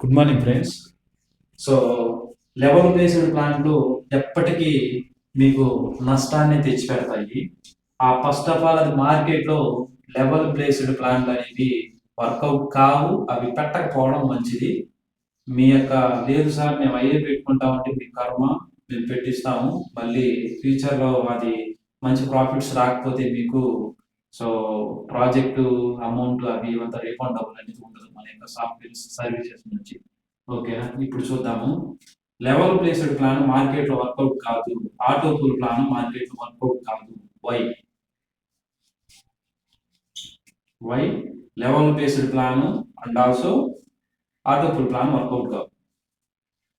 Good morning friends. So level based ప్లాన్లు ఎప్పటికీ మీకు నష్టాన్ని తెచ్చిపెడతాయి. ఫస్ట్ ఆఫ్ ఆల్ అది మార్కెట్లో లెవెల్ బేస్డ్ ప్లాన్లు అనేవి వర్కౌట్ కావు. అవి పెట్టకపోవడం మంచిది. మీ యొక్క లేదు సార్ మేము అయ్యే పెట్టుకుంటామంటే మీ కర్మ, మేము పెట్టిస్తాము. మళ్ళీ ఫ్యూచర్లో అది మంచి ప్రాఫిట్స్ రాకపోతే మీకు సో ప్రాజెక్టు అమౌంట్ అవి ఇవంతా రీఫండ్ అవ్వాలనేది ఉండదు మన యొక్క సాఫ్ట్వేర్ సర్వీసెస్ నుంచి. ఓకేనా? ఇప్పుడు చూద్దాము. లెవెల్ ప్లేస్డ్ ప్లాన్ మార్కెట్లో వర్కౌట్ కాదు. ఆటో పూల్ ప్లాన్ మార్కెట్లో వర్కౌట్ కాదు. Why why level based plan and also auto pool plan work out కాదు.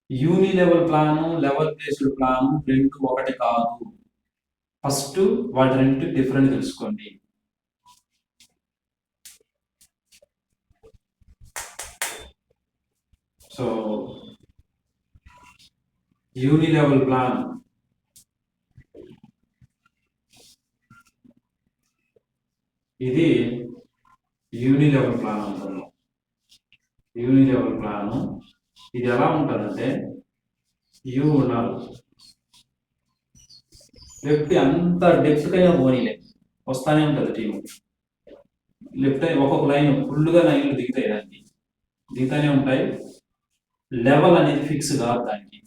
Unilevel plan, level based plan రెండు ఒకటి కాదు. ఫస్ట్ వాటి రెండు డిఫరెంట్ తెలుసుకోండి. సో యూని లెవెల్ ప్లాన్ ఇది యూని లెవెల్ ప్లాన్ అంటారు. యూని లెవెల్ ప్లాన్ ఇది ఎలా ఉంటుందంటే యూ ఉండాలి. లెఫ్ట్ అంత డెప్త్ అయినా పోనీలే, వస్తానే ఉంటుంది టీము. లెఫ్ట్ ఒక్కొక్క లైన్ ఫుల్గా లైన్లు దిగుతాయి, దానికి దిగుతానే ఉంటాయి. లెవెల్ అనేది ఫిక్స్ కాదు దానికి.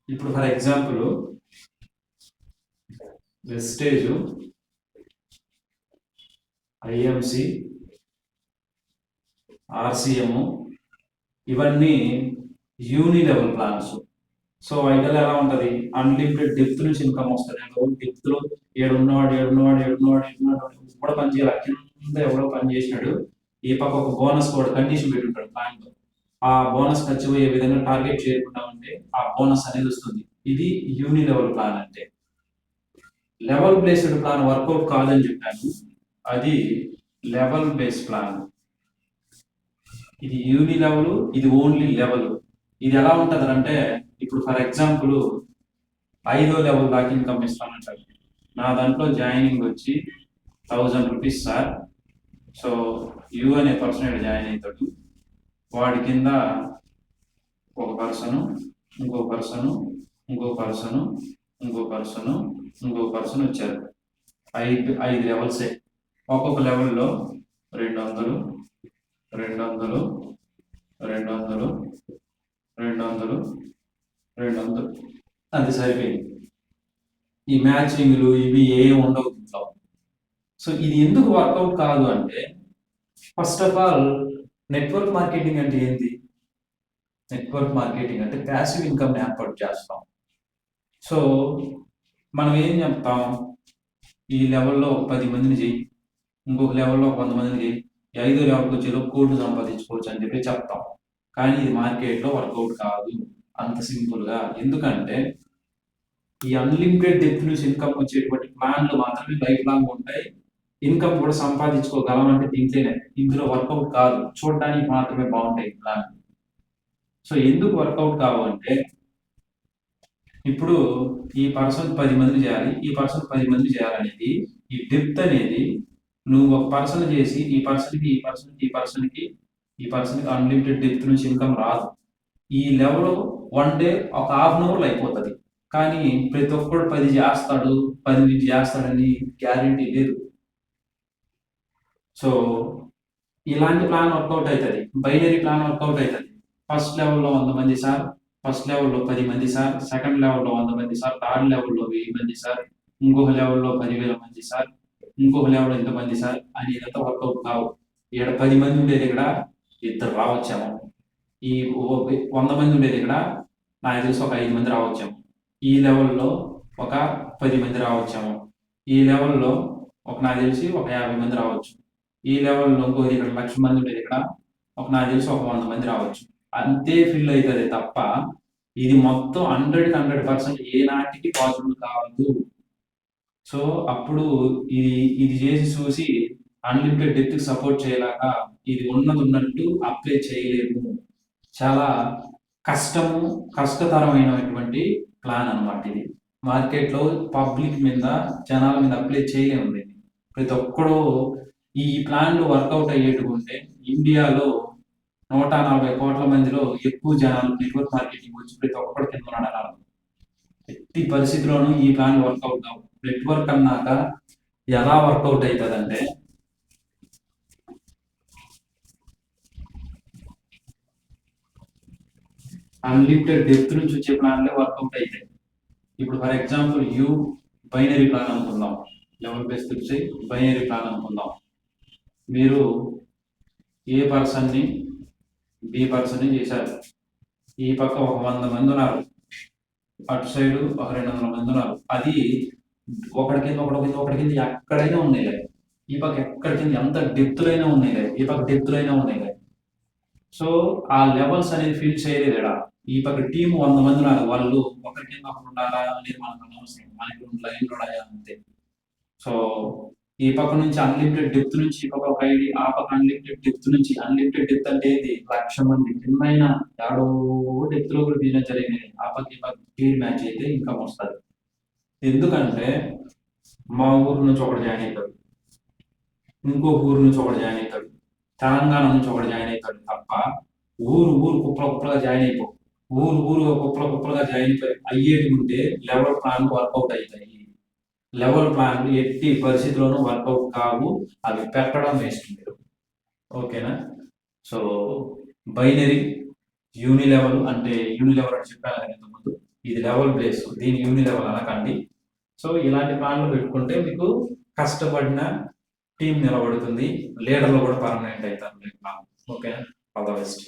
ఇప్పుడు for example wastage, IMC, RCM ఇవన్నీ unilevel plans. So ideal ఎలా ఉంటుంది? అన్లిమిటెడ్ డెప్త్ నుంచి ఇన్కమ్ వస్తుంది. డెప్త్ లో ఏడున్నవాడు కూడా పని చేయాలి. కింద ఎవడో పని చేసినాడు, ఈ పక్క ఒక బోనస్ కూడా కండిషన్ పెట్టుంటాడు ప్లాన్ లో. ఆ బోనస్ ఖర్చు ఏ విధంగా టార్గెట్ చేయకుంటామంటే ఆ బోనస్ అనేది వస్తుంది. ఇది యూని లెవెల్ ప్లాన్ అంటే. లెవెల్ బేస్డ్ ప్లాన్ వర్కౌట్ కాదని చెప్పాను, అది లెవెల్ బేస్డ్ ప్లాన్. ఇది యూని లెవెల్, ఇది ఓన్లీ లెవెల్. ఇది ఎలా ఉంటుంది అంటే, ఇప్పుడు ఫర్ ఎగ్జాంపుల్ 5వ లెవెల్ దాకా ఇన్కమ్ ఇస్తానంటారు. నా దాంట్లో జాయినింగ్ వచ్చి 1000 రూపీస్ సార్. సో యూ అనే పర్సన్ జాయిన్ అవుతాడు. వాడి కింద ఒక పర్సను, ఇంకో పర్సను, ఇంకో పర్సను, ఇంకో పర్సను, ఇంకో పర్సన్ వచ్చారు. 5 లెవెల్సే. ఒక్కొక్క లెవెల్లో 200, 200, 200, 200, 200 అది సరిపోయింది. ఈ మ్యాచింగ్లు ఇవి ఏ ఉండవు ఇంట్లో. సో ఇది ఎందుకు వర్కౌట్ కాదు అంటే, first of all network marketing అంటే ఏంటి? నెట్వర్క్ మార్కెటింగ్ అంటే ప్యాసివ్ ఇన్కమ్ ఏర్పాటు చేస్తాం. సో మనం ఏం చెప్తాం? ఈ లెవెల్లో 10 మందిని చెయ్యి, ఇంకొక లెవెల్లో 100 మందిని చెయ్యి, 5వ లెవెల్కి వచ్చేలో కోట్లు సంపాదించుకోవచ్చు అని చెప్పి చెప్తాం. కానీ ఇది మార్కెట్లో వర్కౌట్ కాదు అంత సింపుల్గా. ఎందుకంటే ఈ అన్లిమిటెడ్ డెప్త్ నుంచి ఇన్కమ్ వచ్చేటువంటి ప్లాన్లు మాత్రమే లైఫ్ లాంగ్ ఉంటాయి. ఇన్కమ్ కూడా సంపాదించుకోగలం అంటే దీంట్లోనే. ఇందులో వర్కౌట్ కాదు, చూడడానికి మాత్రమే బాగుంటాయి ప్లాన్. సో ఎందుకు వర్కౌట్ కావు అంటే, ఇప్పుడు ఈ పర్సన్ 10 మందిని చేయాలి, ఈ పర్సన్ 10 మందిని చేయాలనేది, ఈ డెప్త్ అనేది నువ్వు ఒక పర్సన్ చేసి ఈ పర్సన్కి ఈ పర్సన్కి ఈ పర్సన్కి ఈ పర్సన్కి అన్లిమిటెడ్ డెప్త్ నుంచి ఇన్కమ్ రాదు. ఈ లెవెల్ వన్ డే ఒక హాఫ్ అన్ అవర్లో అయిపోతుంది. కానీ ప్రతి ఒక్కడు 10 చేస్తాడు, 10 చేస్తాడని గ్యారెంటీ లేదు. సో ఇలాంటి ప్లాన్ వర్కౌట్ అవుతుంది. బైనరీ ప్లాన్ వర్కౌట్ అవుతుంది. ఫస్ట్ లెవెల్లో 100 మంది సార్, ఫస్ట్ లెవెల్లో 10 మంది సార్, సెకండ్ లెవెల్లో 100 మంది సార్, థర్డ్ లెవెల్లో 1000 మంది సార్, ఇంకొక లెవెల్లో 10,000 మంది సార్, ఇంకొక లెవెల్లో ఇంతమంది సార్ అని ఇదంతా వర్కౌట్ కావు. ఇక్కడ 10 మంది ఉండేది ఇక్కడ 2 రావచ్చాము. ఈ 100 మంది ఉండేది ఇక్కడ నాకు తెలిసి ఒక 5 మంది రావచ్చాము. ఈ లెవెల్లో ఒక 10 మంది రావచ్చాము. ఈ లెవెల్లో నాకు తెలిసి ఒక 50 మంది రావచ్చు. ఈ లెవెల్లో ఇంకోది ఇక్కడ 1,00,000 మంది ఉండేది ఇక్కడ నాకు తెలిసి ఒక 100 మంది రావచ్చు. అంతే ఫిల్ అవుతుంది తప్ప ఇది మొత్తం 100% ఏ నాటికి పాసిబుల్ కావద్దు. సో అప్పుడు ఇది చేసి చూసి అన్లిమిటెడ్ డెప్త్ సపోర్ట్ చేయలేక ఇది ఉన్నట్టు అప్లై చేయలేము. చాలా కష్టతరమైనటువంటి ప్లాన్ అనమాట ఇది. మార్కెట్లో పబ్లిక్ మీద, జనాల మీద అప్లై చేయలేము. ప్రతి ఒక్కడు ఈ ప్లాన్లు వర్కౌట్ అయ్యేట్టుకుంటే ఇండియాలో 140 కోట్ల మందిలో ఎక్కువ జనాలు నెట్వర్క్ మార్కెటింగ్ వచ్చి ప్రతి ఒక్కటి కింద ఉన్నాడు అన్నారు. ఎట్టి పరిస్థితిలోనూ ఈ ప్లాన్ వర్కౌట్ కావు. నెట్వర్క్ అన్నాక ఎలా వర్కౌట్ అవుతుందంటే అన్లిమిటెడ్ డెప్త్ నుంచి వచ్చే ప్లాన్లే వర్కౌట్ అవుతాయి. ఇప్పుడు ఫర్ ఎగ్జాంపుల్ బైనరీ ప్లాన్ అనుకుందాం, లెవెల్ బేస్ వచ్చి బైనరీ ప్లాన్ అనుకుందాం. మీరు ఏ పర్సన్ని బి పర్సన్ని చేశారు. ఈ పక్క ఒక 100 మంది ఉన్నారు, అటు సైడ్ ఒక 200 మంది ఉన్నారు. అది ఒకటి కింద ఒకటి కింద ఎక్కడైనా ఉన్నాయి. ఈ పక్క ఎక్కడి కింద ఎంత డెప్త్లైనా ఉన్నాయి, ఈ పక్క డెప్త్లైనా ఉన్నాయి. సో ఆ లెవెల్స్ అనేది ఫీల్ చేయలేదు ఇక్కడ. ఈ పక్క టీం 100 మంది ఉన్నారు, వాళ్ళు ఒకరి కింద ఒకరు ఉండాలా అనేది మనకు అనవసరం, మనకి 2 లైన్లు ఉన్నాయా అంతే. సో ఈ పక్క నుంచి అన్లిమిటెడ్ డెప్త్ నుంచి ఈ పక్క ఒక ఐడి, ఆ పక్క అన్లిమిటెడ్ డెప్త్ నుంచి. అన్లిమిటెడ్ డెప్త్ అంటే ఏది? 1,00,000 మంది కిందైన ఏడో డెప్త్ లో కూడా బిజినెస్ జరిగింది. ఆ పక్క ఈ పక్క పేరు మ్యాచ్ అయితే ఇన్కమ్ వస్తుంది. ఎందుకంటే మా ఊరు నుంచి ఒకటి జాయిన్ అవుతాడు, ఇంకో ఊరు నుంచి ఒకటి జాయిన్ అవుతాడు, తెలంగాణ నుంచి ఒకటి జాయిన్ అవుతాడు తప్ప ఊరు కుప్పలుగా జాయిన్ అయిపో. ఊరు కుప్పలుగా జాయిన్ అయ్యేటి ఉంటే లెవెల్ ప్లాన్ వర్కౌట్ అవుతాయి. లెవెల్ ప్లాన్లు ఎట్టి పరిస్థితుల్లోనూ వర్కౌట్ కావు, అవి పెట్టడం వేస్ట్ మీరు. ఓకేనా? సో బైనరీ యూనిలెవెల్ అంటే యూనిలెవెల్ అని చెప్పాను కదా ఇంతకుముందు, ఇది లెవెల్ బేస్, దీని యూనిలెవెల్ అనకండి. సో ఇలాంటి ప్లాన్లు పెట్టుకుంటే మీకు కష్టపడిన టీం నిలబడుతుంది, లీడర్లు కూడా పర్మనెంట్ అవుతారు. ఓకేనా? All the best.